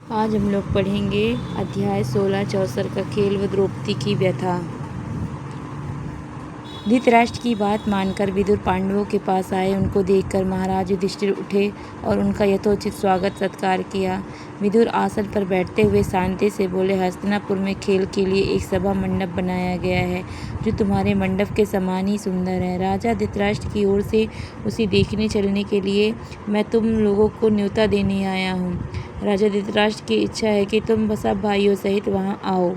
आज हम लोग पढ़ेंगे अध्याय 16 चौसर का खेल व द्रौपदी की व्यथा। धृतराष्ट्र की बात मानकर विदुर पांडवों के पास आए। उनको देखकर महाराज युधिष्ठिर उठे और उनका यथोचित स्वागत सत्कार किया। विदुर आसन पर बैठते हुए शांति से बोले, हस्तिनापुर में खेल के लिए एक सभा मंडप बनाया गया है जो तुम्हारे मंडप के समान ही सुंदर है। राजा धृतराष्ट्र की ओर से उसे देखने चलने के लिए मैं तुम लोगों को न्योता देने आया हूँ। राजा धृतराष्ट्र की इच्छा है कि तुम सब भाइयों सहित वहाँ आओ,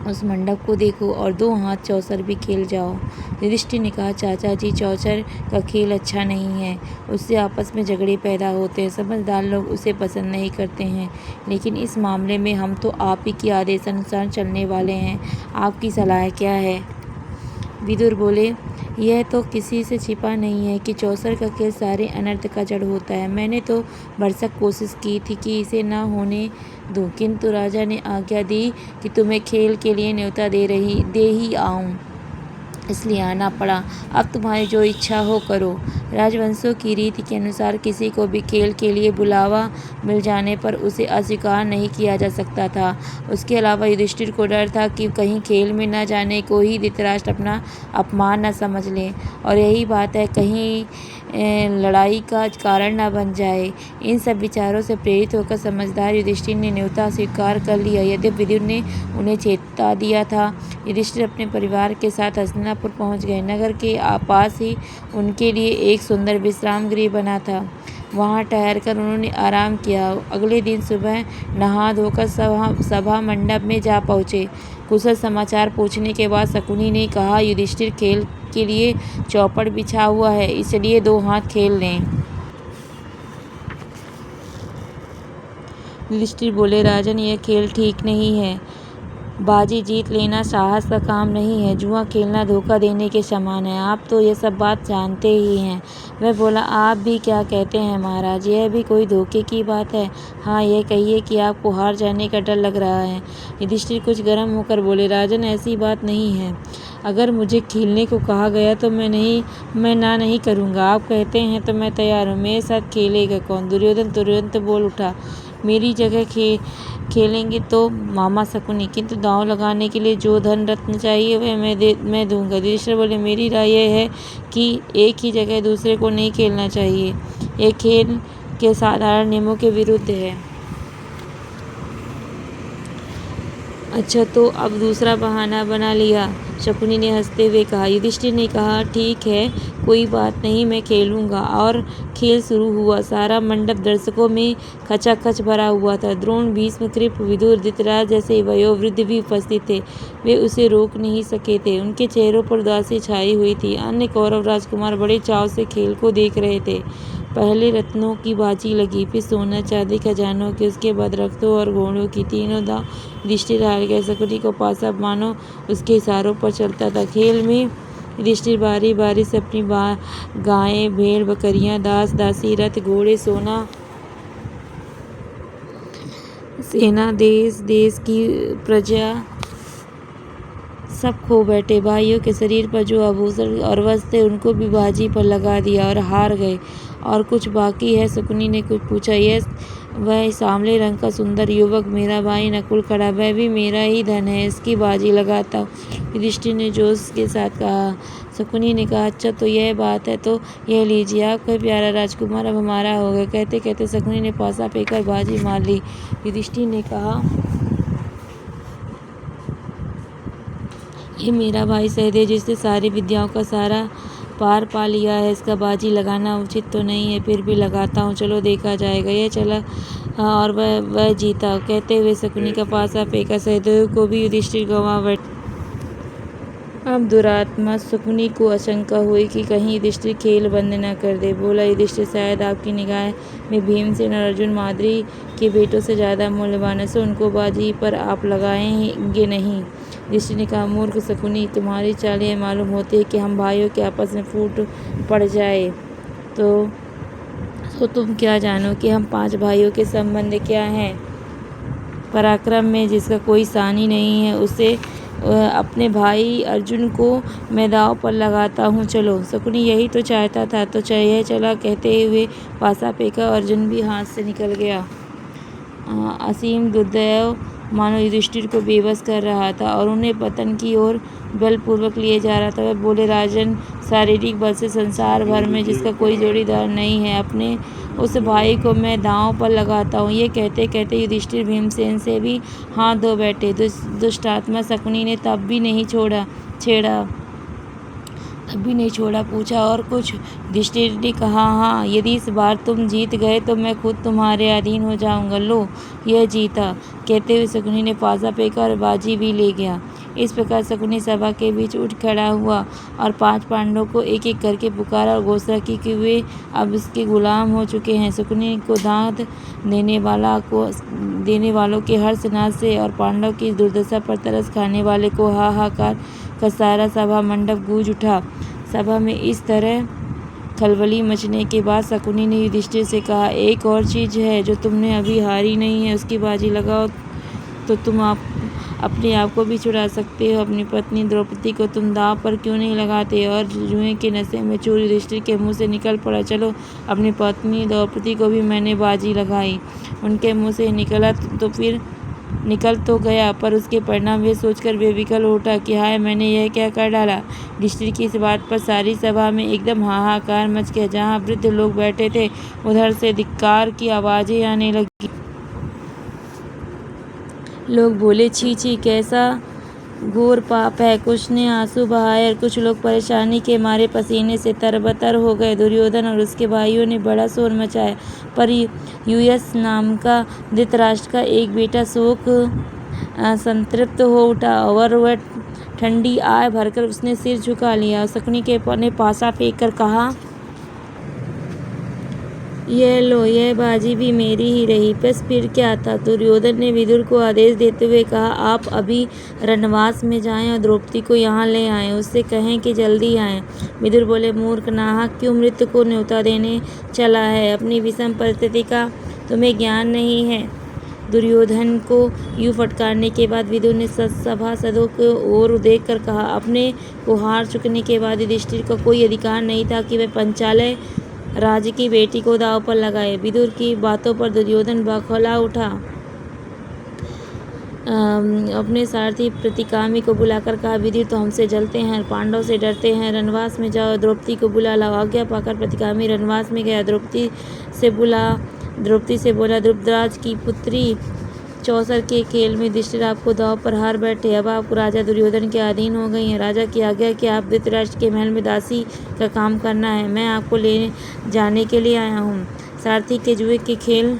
उस मंडप को देखो और 2 हाथ चौसर भी खेल जाओ। युधिष्ठिर ने कहा, चाचा जी, चौसर का खेल अच्छा नहीं है, उससे आपस में झगड़े पैदा होते हैं, समझदार लोग उसे पसंद नहीं करते हैं। लेकिन इस मामले में हम तो आप ही के आदेशानुसार चलने वाले हैं, आपकी सलाह क्या है? विदुर बोले, यह तो किसी से छिपा नहीं है कि चौसर का खेल सारे अनर्थ का जड़ होता है। मैंने तो भरसक कोशिश की थी कि इसे न होने दूं, किंतु राजा ने आज्ञा दी कि तुम्हें खेल के लिए न्योता दे ही आऊं, इसलिए आना पड़ा। अब तुम्हारी जो इच्छा हो करो। राजवंशों की रीति के अनुसार किसी को भी खेल के लिए बुलावा मिल जाने पर उसे अस्वीकार नहीं किया जा सकता था। उसके अलावा युधिष्ठिर को डर था कि कहीं खेल में न जाने को ही धृतराष्ट्र अपना अपमान न समझ ले, और यही बात है, कहीं लड़ाई का कारण न बन जाए। इन सब विचारों से प्रेरित होकर समझदार युधिष्ठिर ने न्योता स्वीकार कर लिया। यद्यपि विदुर ने उन्हें चेता दिया था। युधिष्ठिर अपने परिवार के साथ हस्तिनापुर पहुंच गए। नगर के पास ही उनके लिए एक सुंदर विश्राम गृह बना था। वहां ठहरकर उन्होंने आराम किया। अगले दिन सुबह नहा धोकर सभा मंडप में जा पहुंचे। कुशल समाचार पूछने के बाद शकुनी ने कहा, युधिष्ठिर, खेल के लिए चौपड़ बिछा हुआ है, इसलिए 2 हाथ खेल लें। युधिष्ठिर बोले, राजन, यह खेल ठीक नहीं है। बाजी जीत लेना साहस का काम नहीं है, जुआ खेलना धोखा देने के समान है। आप तो यह सब बात जानते ही हैं। वह बोला, आप भी क्या कहते हैं महाराज, यह भी कोई धोखे की बात है? हाँ, यह कहिए कि आपको हार जाने का डर लग रहा है। युधिष्ठिर कुछ गर्म होकर बोले, राजन, ऐसी बात नहीं है। अगर मुझे खेलने को कहा गया तो मैं ना नहीं करूँगा। आप कहते हैं तो मैं तैयार हूँ। मेरे साथ खेलेगा कौन? दुर्योधन तुरंत बोल उठा, मेरी जगह खेलेंगे तो मामा शकुनी, किंतु दांव लगाने के लिए जो धन रत्न चाहिए वह मैं दूंगा। युधिष्ठिर बोले, मेरी राय यह है कि एक ही जगह दूसरे को नहीं खेलना चाहिए। यह खेल के साधारण नियमों के विरुद्ध है। अच्छा, तो अब दूसरा बहाना बना लिया, शकुनी ने हंसते हुए कहा। युधिष्ठिर ने कहा, ठीक है, कोई बात नहीं, मैं खेलूंगा। और खेल शुरू हुआ। सारा मंडप दर्शकों में खचाखच भरा हुआ था। द्रोण, भीष्म, कृप, विदुर, धृतराष्ट्र जैसे वयोवृद्ध भी उपस्थित थे। वे उसे रोक नहीं सके थे। उनके चेहरों पर उदासी छाई हुई थी। अन्य कौरव राजकुमार बड़े चाव से खेल को देख रहे थे। पहले रत्नों की बाजी लगी, फिर सोना चांदी खजानों की, उसके बाद रथों और घोड़ों की। तीनों दांव युधिष्ठिर हार गए। शकुनी को पासा मानो उसके इशारों पर चलता था। खेल में युधिष्ठिर बारी बारी से अपनी गायें, भेड़, बकरियां, दास दासी, रथ, घोड़े, सोना, सेना, देश देश की प्रजा सब खो बैठे। भाइयों के शरीर पर जो आभूषण और वस्त्र थे उनको भी बाजी पर लगा दिया और हार गए। और कुछ बाकी है? शकुनी ने कुछ पूछा। यह वह सांवले रंग का सुंदर युवक, मेरा भाई नकुल खड़ा, वह भी मेरा ही धन है, इसकी बाजी लगाता हूँ, युधिष्ठिर ने जोश के साथ कहा। शकुनी ने कहा, अच्छा तो यह बात है, तो यह लीजिए, आपका प्यारा राजकुमार अब हमारा हो गया। कहते कहते शकुनी ने पासा फेंकर बाजी मार ली। युधिष्ठिर ने कहा, ये मेरा भाई सहदेव, जिसने सारी विद्याओं का सारा पार पा लिया है, इसका बाजी लगाना उचित तो नहीं है, फिर भी लगाता हूँ, चलो देखा जाएगा। यह चला और वह जीता। कहते हुए शकुनी का पासा फेंका। सहदेव को भी युधिष्ठिर गंवा बैठा। अब दुरात्मा शकुनी को आशंका हुई कि कहीं युधिष्ठिर खेल बंद न कर दे। बोला, युधिष्ठिर, शायद आपकी निगाह में भीमसेन और अर्जुन माद्री के बेटों से ज़्यादा मूल्यवान है, सो उनको बाजी पर आप लगाएंगे नहीं? युधिष्ठिर ने कहा, मूर्ख शकुनी, तुम्हारी चाल यह मालूम होती है कि हम भाइयों के आपस में फूट पड़ जाए तो तुम क्या जानो कि हम 5 भाइयों के संबंध क्या हैं? पराक्रम में जिसका कोई सानी नहीं है, उसे अपने भाई अर्जुन को मैं दांव पर लगाता हूँ। चलो। शकुनी यही तो चाहता था, तो यह चला। कहते हुए पासा फेंका, अर्जुन भी हाथ से निकल गया। असीम दुर्दैव मानो युधिष्ठिर को बेबस कर रहा था और उन्हें पतन की ओर बलपूर्वक लिए जा रहा था। वह बोले, राजन, शारीरिक बल से संसार भर में जिसका कोई जोड़ीदार नहीं है, अपने उस भाई को मैं दांव पर लगाता हूँ। ये कहते कहते युधिष्ठिर भीमसेन से भी हाथ धो बैठे। दुष्टात्मा शकुनी ने तब भी नहीं छोड़ा। पूछा, और कुछ? युधिष्ठिर ने कहा, हाँ, यदि इस बार तुम जीत गए तो मैं खुद तुम्हारे अधीन हो जाऊंगा। लो, यह जीता। कहते हुए शकुनी ने पासा फेंका और बाजी भी ले गया। इस प्रकार शकुनी सभा के बीच उठ खड़ा हुआ और 5 पांडवों को एक एक करके पुकारा और घोषणा की कि वे अब इसके गुलाम हो चुके हैं। शकुनी को दांत देने वालों के हर्षनाद से और पांडव की दुर्दशा पर तरस खाने वाले को हाहाकार का सारा सभा मंडप गूंज उठा। सभा में इस तरह खलबली मचने के बाद शकुनी ने युधिष्ठिर से कहा, एक और चीज़ है जो तुमने अभी हारी नहीं है, उसकी बाजी लगाओ तो तुम अपने आप को भी छुड़ा सकते हो। अपनी पत्नी द्रौपदी को तुम दांव पर क्यों नहीं लगाते? और जुए के नशे में चूर युधिष्ठिर के मुंह से निकल पड़ा, चलो, अपनी पत्नी द्रौपदी को भी मैंने बाजी लगाई। उनके मुंह से निकल तो गया, पर उसके परिणाम ये सोचकर बेविकल उठा कि हाय, मैंने यह क्या कर डाला। युधिष्ठिर की इस बात पर सारी सभा में एकदम हाहाकार मच गया। जहाँ वृद्ध लोग बैठे थे उधर से धिक्कार की आवाज़ें आने लगी। लोग बोले, छी छी, कैसा घोर पाप है। कुछ ने आंसू बहाए और कुछ लोग परेशानी के मारे पसीने से तरबतर हो गए। दुर्योधन और उसके भाइयों ने बड़ा शोर मचाया, पर यूयस नाम का धृतराष्ट्र का एक बेटा शोक संतृप्त हो उठा और वह ठंडी आह भरकर उसने सिर झुका लिया। शकुनी ने पासा फेंक कर कहा, यह लो, यह बाजी भी मेरी ही रही। बस फिर क्या था। दुर्योधन ने विदुर को आदेश देते हुए कहा, आप अभी रणवास में जाएं और द्रौपदी को यहाँ ले आएं। उससे कहें कि जल्दी आएं। विदुर बोले, मूर्ख, नाहक क्यों मृत्यु को न्योता देने चला है? अपनी विषम परिस्थिति का तुम्हें ज्ञान नहीं है। दुर्योधन को यूँ फटकारने के बाद विदुर ने सभासदों की ओर देख कर कहा, अपने को हार चुकने के बाद युधिष्ठिर का कोई अधिकार नहीं था कि वह पंचालय राज्य की बेटी को दांव पर लगाए। विदुर की बातों पर दुर्योधन बौखला उठा। अपने सारथी प्रतिकामी को बुलाकर कहा, विदुर तो हमसे जलते हैं, पांडव से डरते हैं। रनवास में जाओ, द्रौपदी को बुला लाओ। आज्ञा पाकर प्रतिकामी रनवास में गया। द्रौपदी से बोला, द्रुपदराज की पुत्री, चौसर के खेल में युधिष्ठिर आपको दांव पर हार बैठे। अब आप राजा दुर्योधन के अधीन हो गई हैं। राजा की आज्ञा कि आप धृतराष्ट्र के महल में दासी का काम करना है। मैं आपको ले जाने के लिए आया हूँ। सारथी के जुए के खेल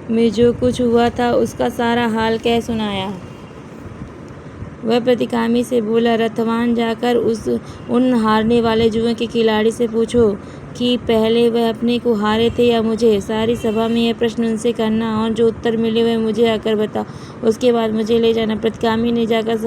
में जो कुछ हुआ था उसका सारा हाल कह सुनाया। वह प्रतिकामी से बोला, रथवान, जाकर उन हारने वाले जुए के खिलाड़ी से पूछो कि पहले वह अपने को हारे थे या मुझे। सारी सभा में यह प्रश्न उनसे करना और जो उत्तर मिले वह मुझे आकर बताओ। उसके बाद मुझे ले जाना। प्रतिकामी ने जाकर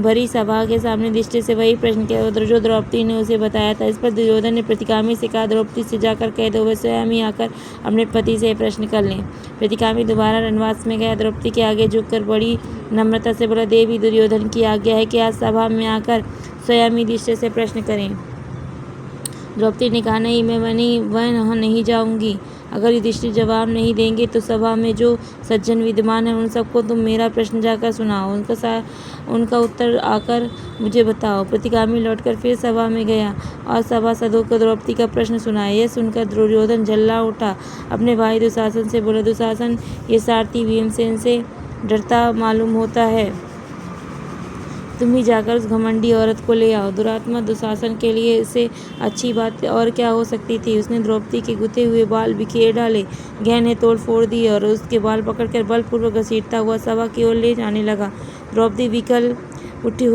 भरी सभा के सामने युधिष्ठिर से वही प्रश्न किया जो द्रौपदी ने उसे बताया था। इस पर दुर्योधन ने प्रतिकामी से कहा, द्रौपदी से जाकर कह दो वह स्वयं ही आकर अपने पति से प्रश्न कर लें। प्रतिकामी दोबारा रनवास में गया। द्रौपदी के आगे झुककर बड़ी नम्रता से बोला, देवी, दुर्योधन की आज्ञा है कि आज सभा में आकर स्वयं ही युधिष्ठिर से प्रश्न करें। द्रौपदी ने कहा, नहीं, मैं वह नहीं जाऊंगी। अगर युधिष्ठिर जवाब नहीं देंगे तो सभा में जो सज्जन विद्यमान हैं उन सबको तुम मेरा प्रश्न जाकर सुनाओ। उनका उत्तर आकर मुझे बताओ। प्रतिकामी लौटकर फिर सभा में गया और सभासदों को द्रौपदी का प्रश्न सुनाया। यह सुनकर दुर्योधन जल्ला उठा। अपने भाई दुशासन से बोला, दुशासन, ये सारथी भीमसेन से डरता मालूम होता है। तुम ही जाकर उस घमंडी औरत को ले आओ। दुरात्मा दुशासन के लिए इससे अच्छी बात और क्या हो सकती थी। उसने द्रौपदी के गुथे हुए बाल बिखेर डाले, गहने तोड़ फोड़ दिए और उसके बाल पकड़कर बलपूर्वक घसीटता हुआ सभा की ओर ले जाने लगा। द्रौपदी विकल उठी।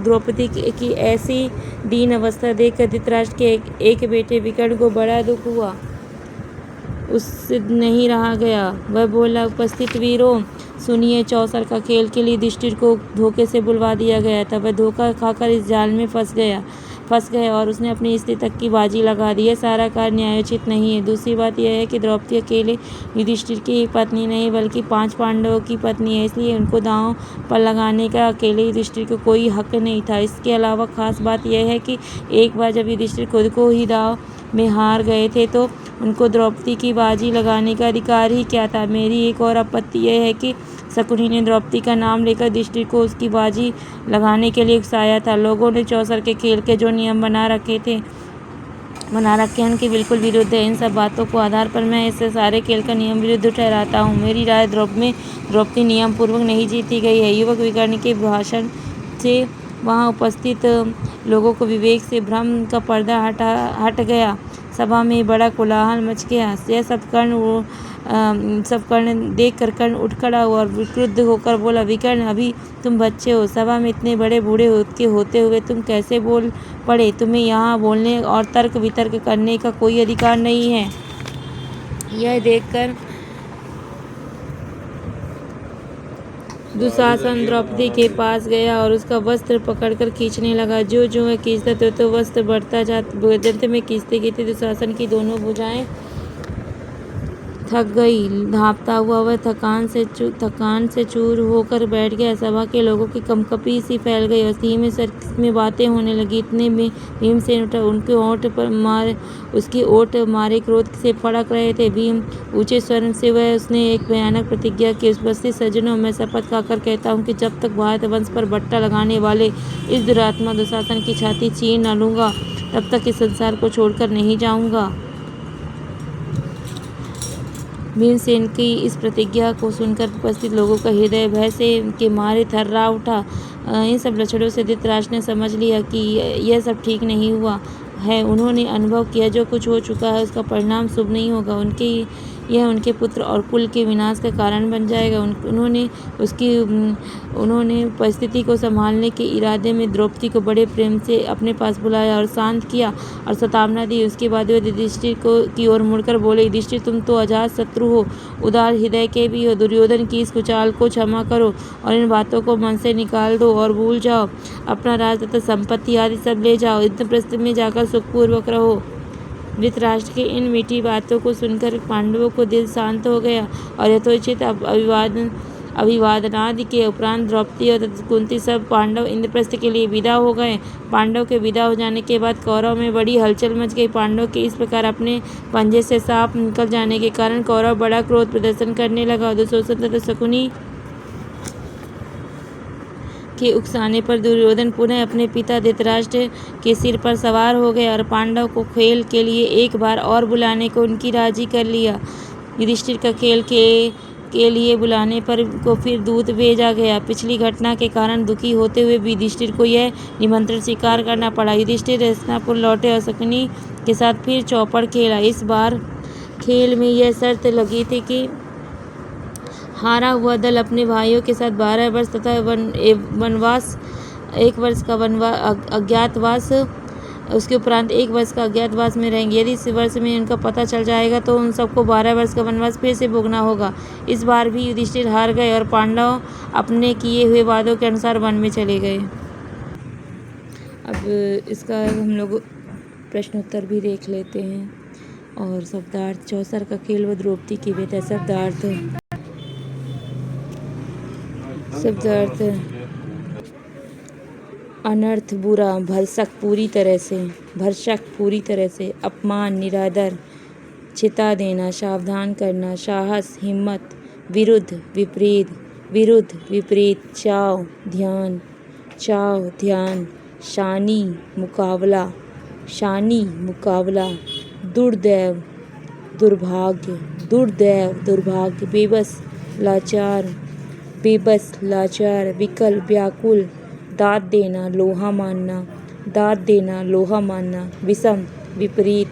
द्रौपदी की ऐसी दीन अवस्था देखकर धृतराष्ट्र के एक बेटे विकर्ण को बड़ा दुख हुआ। उससे नहीं रहा गया। वह बोला, उपस्थित वीरों, सुनिए, चौसर का खेल के लिए युधिष्ठिर को धोखे से बुलवा दिया गया था। वह धोखा खाकर इस जाल में फंस गया। फंस गए और उसने अपनी स्त्री तक की बाजी लगा दी। यह सारा कार्य न्यायोचित नहीं है। दूसरी बात यह है कि द्रौपदी अकेले युधिष्ठिर की पत्नी नहीं बल्कि 5 पांडवों की पत्नी है, इसलिए उनको दांव पर लगाने का अकेले युधिष्ठिर को कोई हक नहीं था। इसके अलावा खास बात यह है कि एक बार जब युधिष्ठिर खुद को ही दांव में हार गए थे तो उनको द्रौपदी की बाजी लगाने का अधिकार ही क्या था। मेरी एक और आपत्ति यह है कि शकुनी ने द्रौपदी का नाम लेकर युधिष्ठिर को उसकी बाजी लगाने के लिए उकसाया था। लोगों ने चौसर के खेल के जो नियम बना रखे हैं उनके बिल्कुल विरुद्ध है। इन सब बातों को आधार पर मैं इसे सारे खेल का नियम विरुद्ध ठहराता हूँ। मेरी राय द्रौपदी नियम पूर्वक नहीं जीती गई है। युवक विकर्ण के भाषण से वहाँ उपस्थित लोगों को विवेक से भ्रम का पर्दा हट गया। सभा में बड़ा कोलाहल मच गया। यह सब कर्ण देख कर कर्ण उठ खड़ा हुआ और विक्रुद्ध होकर बोला, विकर्ण अभी तुम बच्चे हो, सभा में इतने बड़े बूढ़े होते हुए तुम कैसे बोल पड़े? तुम्हें यहाँ बोलने और तर्क वितर्क करने का कोई अधिकार नहीं है। यह देखकर दुशासन द्रौपदी के पास गया और उसका वस्त्र पकड़कर खींचने लगा। जो वह खींचता तो वस्त्र बढ़ता जाता। जंत्र में खींचते दुशासन की दोनों भुजाएं थक गई। हाँफता हुआ वह थकान से चूर होकर बैठ गया। सभा के लोगों की कंपकपी सी फैल गई और धीमे में बातें होने लगी। इतने में भीमसेन उठा। उसके ओठ मारे क्रोध से फड़क रहे थे। भीम ऊंचे स्वर से उसने एक भयानक प्रतिज्ञा की। उपस्थित सज्जनों, मैं शपथ खाकर कहता हूँ कि जब तक भारत वंश पर बट्टा लगाने वाले इस दुरात्मा दुशासन की छाती चीर न लूँगा तब तक इस संसार को छोड़कर नहीं जाऊँगा। भीमसेन की इस प्रतिज्ञा को सुनकर उपस्थित लोगों का हृदय भय से के मारे थर्रा उठा। इन सब लक्षणों से धृतराष्ट्र ने समझ लिया कि यह सब ठीक नहीं हुआ है। उन्होंने अनुभव किया जो कुछ हो चुका है उसका परिणाम शुभ नहीं होगा। यह उनके पुत्र और कुल के विनाश का कारण बन जाएगा। उन्होंने परिस्थिति को संभालने के इरादे में द्रौपदी को बड़े प्रेम से अपने पास बुलाया और शांत किया और सतावना दी। उसके बाद वे युधिष्ठिर की ओर मुड़कर बोले, युधिष्ठिर तुम तो अजात शत्रु हो, उदार हृदय के भी हो। दुर्योधन की इस कुचाल को क्षमा करो और इन बातों को मन से निकाल दो और भूल जाओ। अपना राज तथा संपत्ति आदि सब ले जाओ। इंद्रप्रस्थ में जाकर सुखपूर्वक रहो। धृतराष्ट्र की इन मीठी बातों को सुनकर पांडवों को दिल शांत हो गया और यथोचित अभिवादनादि के उपरांत द्रौपदी और कुंती सब पांडव इंद्रप्रस्थ के लिए विदा हो गए। पांडव के विदा हो जाने के बाद कौरव में बड़ी हलचल मच गई। पांडव के इस प्रकार अपने पंजे से सांप निकल जाने के कारण कौरव बड़ा क्रोध प्रदर्शन करने लगा। दुशासन तथा शकुनी के उकसाने पर दुर्योधन पुनः अपने पिता धृतराष्ट्र के सिर पर सवार हो गया और पांडव को खेल के लिए एक बार और बुलाने को उनकी राजी कर लिया। युधिष्ठिर का खेल के लिए बुलाने पर को फिर दूत भेजा गया। पिछली घटना के कारण दुखी होते हुए भी युधिष्ठिर को यह निमंत्रण स्वीकार करना पड़ा। युधिष्ठिर हस्तिनापुर लौटे और शकुनी के साथ फिर चौपड़ खेला। इस बार खेल में यह शर्त लगी थी कि हारा हुआ दल अपने भाइयों के साथ 12 वर्ष तथा 1 वर्ष का अज्ञातवास उसके उपरांत 1 वर्ष का अज्ञातवास में रहेंगे। यदि इस वर्ष में उनका पता चल जाएगा तो उन सबको 12 वर्ष का वनवास फिर से भोगना होगा। इस बार भी युधिष्ठिर हार गए और पांडव अपने किए हुए वादों के अनुसार वन में चले गए। अब इसका हम लोग प्रश्नोत्तर भी देख लेते हैं और शब्दार्थ। चौसर का खेल व द्रौपदी की बेटा। शब्दार्थ अनर्थ, बुरा, भरसक पूरी तरह से, अपमान, निरादर, चिता देना, सावधान करना, साहस, हिम्मत, विरुद्ध, विपरीत, चाव, ध्यान, शानी, मुकाबला, दुर्दैव, दुर्भाग्य, बेबस, लाचार, विकल, व्याकुल, दाद देना, लोहा मानना, विषम, विपरीत,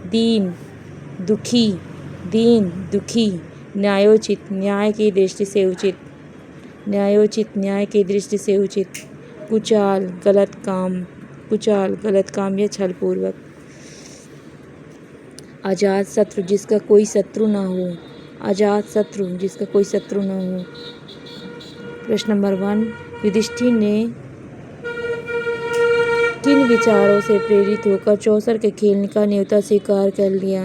दीन, दुखी, न्यायोचित, न्याय की दृष्टि से उचित, कुचाल, गलत काम या छलपूर्वक, अजात शत्रु, जिसका कोई शत्रु न हो। प्रश्न नंबर 1, युधिष्ठिर ने किन विचारों से प्रेरित होकर चौसर के खेल का न्योता स्वीकार कर लिया?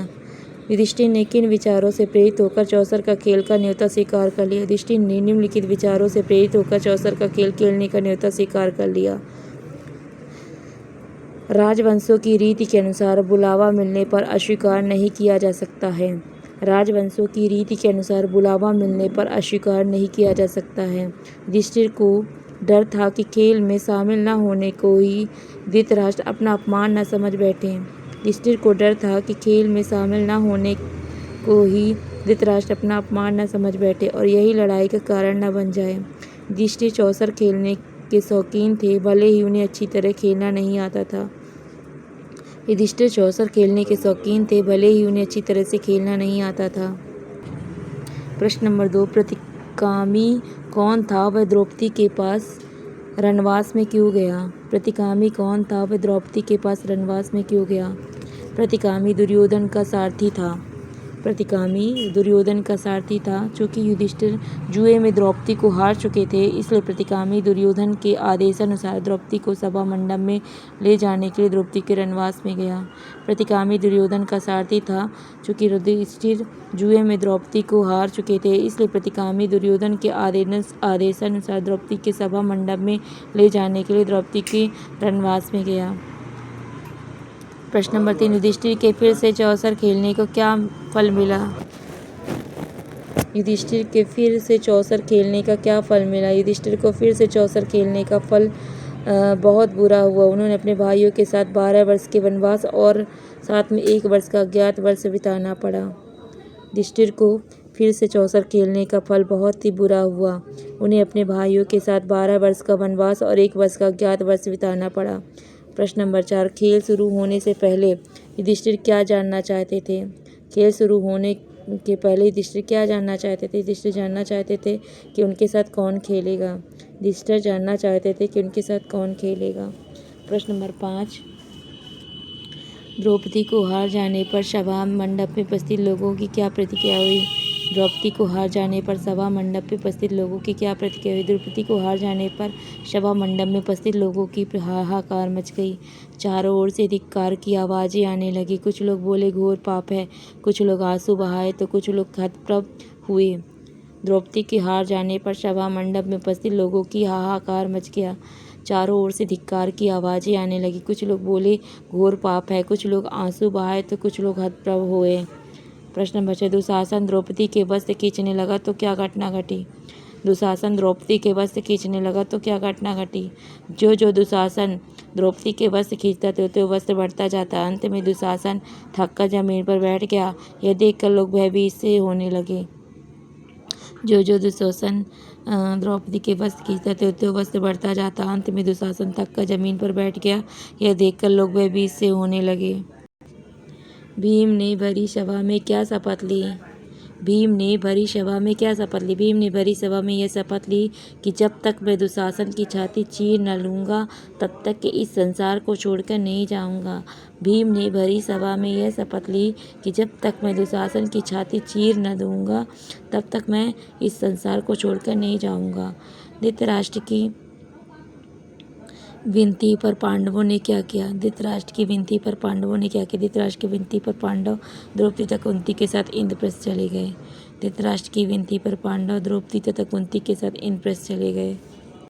युधिष्ठिर ने किन विचारों से प्रेरित होकर चौसर का खेल का न्योता स्वीकार कर लिया? युधिष्ठिर ने निम्नलिखित विचारों से प्रेरित होकर चौसर का खेल खेलने का न्योता स्वीकार कर लिया। राजवंशों की रीति के अनुसार बुलावा मिलने पर अस्वीकार नहीं किया जा सकता है। राजवंशों की रीति के अनुसार बुलावा मिलने पर अस्वीकार नहीं किया जा सकता है। युधिष्ठिर को डर था कि खेल में शामिल न होने को ही धृतराष्ट्र अपना अपमान न समझ बैठे। युधिष्ठिर को डर था कि खेल में शामिल न होने को ही धृतराष्ट्र अपना अपमान न समझ बैठे और यही लड़ाई का कारण न बन जाए। युधिष्ठिर चौसर खेलने के शौकीन थे, भले ही उन्हें अच्छी तरह खेलना नहीं आता था। युधिष्ठिर चौसर खेलने के शौकीन थे, भले ही उन्हें अच्छी तरह से खेलना नहीं आता था। प्रश्न नंबर 2, प्रतिगामी कौन था, वह द्रौपदी के पास रणवास में क्यों गया? प्रतिगामी कौन था, वह द्रौपदी के पास रणवास में क्यों गया? प्रतिगामी दुर्योधन का सारथी था। प्रतिगामी दुर्योधन का सारथी था। चूँकि युधिष्ठिर जुए में द्रौपदी को हार चुके थे, इसलिए प्रतिगामी दुर्योधन के आदेशानुसार द्रौपदी को सभा मंडप में ले जाने के लिए द्रौपदी के रणवास में गया। प्रतिगामी दुर्योधन का सारथी था। चूँकि युधिष्ठिर जुए में द्रौपदी को हार चुके थे, इसलिए प्रतिगामी दुर्योधन के आदेशानुसार द्रौपदी के सभा मंडप में ले जाने के लिए द्रौपदी के रणवास में गया। प्रश्न नंबर 3, युधिष्ठिर के फिर से चौसर खेलने को क्या फल मिला? युधिष्ठिर के फिर से चौसर खेलने का क्या फल मिला? युधिष्ठिर को फिर से चौसर खेलने का फल बहुत बुरा हुआ। उन्होंने अपने भाइयों के साथ 12 वर्ष के वनवास और साथ में 1 वर्ष का अज्ञातवास बिताना पड़ा। युधिष्ठिर को फिर से चौसर खेलने का फल बहुत ही बुरा हुआ। उन्हें अपने भाइयों के साथ 12 वर्ष का वनवास और 1 वर्ष का अज्ञातवास बिताना पड़ा। प्रश्न नंबर 4, खेल शुरू होने से पहले युधिष्ठिर क्या जानना चाहते थे? खेल शुरू होने के पहले युधिष्ठिर क्या जानना चाहते थे? युधिष्ठिर जानना चाहते थे कि उनके साथ कौन खेलेगा। युधिष्ठिर जानना चाहते थे कि उनके साथ कौन खेलेगा। प्रश्न नंबर 5, द्रौपदी को हार जाने पर सभा मंडप में उपस्थित लोगों की क्या प्रतिक्रिया हुई? द्रौपदी को हार जाने पर सभा मंडप में उपस्थित लोगों की क्या प्रतिक्रिया हुई? द्रौपदी को हार जाने पर सभा मंडप में उपस्थित लोगों की हाहाकार मच गई। चारों ओर से धिक्कार की आवाज़ें आने लगी। कुछ लोग बोले घोर पाप है, कुछ लोग आंसू बहाए तो कुछ लोग हतप्रभ हुए। द्रौपदी के हार जाने पर सभा मंडप में उपस्थित लोगों की हाहाकार मच गया। चारों ओर से धिक्कार की आवाज़ें आने लगी। कुछ लोग बोले घोर पाप है, कुछ लोग आंसू बहाए तो कुछ लोग हतप्रभ हुए। प्रश्न नंबर 6, दुशासन द्रौपदी के वस्त्र खींचने लगा तो क्या घटना घटी? दुशासन द्रौपदी के वस्त्र खींचने लगा तो क्या घटना घटी? जो दुशासन द्रौपदी के वस्त्र खींचता थे तो वस्त्र बढ़ता जाता। अंत में दुशासन थक कर जमीन पर बैठ गया। यह देखकर लोग भयभीत से होने लगे। जो दुशासन द्रौपदी के वस्त्र खींचता थे तो वस्त्र बढ़ता जाता। अंत में दुशासन थक कर जमीन पर बैठ गया। यह देखकर लोग भयभीत से होने लगे। भीम ने भरी सभा में क्या शपथ ली? भीम ने भरी सभा में क्या शपथ ली? भीम ने भरी सभा में यह शपथ ली कि जब तक मैं दुशासन की छाती चीर न लूँगा तब तक कि इस संसार को छोड़कर नहीं जाऊँगा। भीम ने भरी सभा में यह शपथ ली कि जब तक मैं दुशासन की छाती चीर न दूँगा तब तक मैं इस संसार को छोड़कर नहीं जाऊँगा। धृतराष्ट्र की विनती पर पांडवों ने क्या किया? धृतराष्ट्र की विनती पर पांडवों ने क्या किया? धृतराष्ट्र की विनती पर पांडव द्रौपदी तथा कुंती के साथ इंद्रप्रस्थ चले गए। धृतराष्ट्र की विनती पर पांडव द्रौपदी तथा कुंती के साथ इंद्रप्रस्थ चले गए।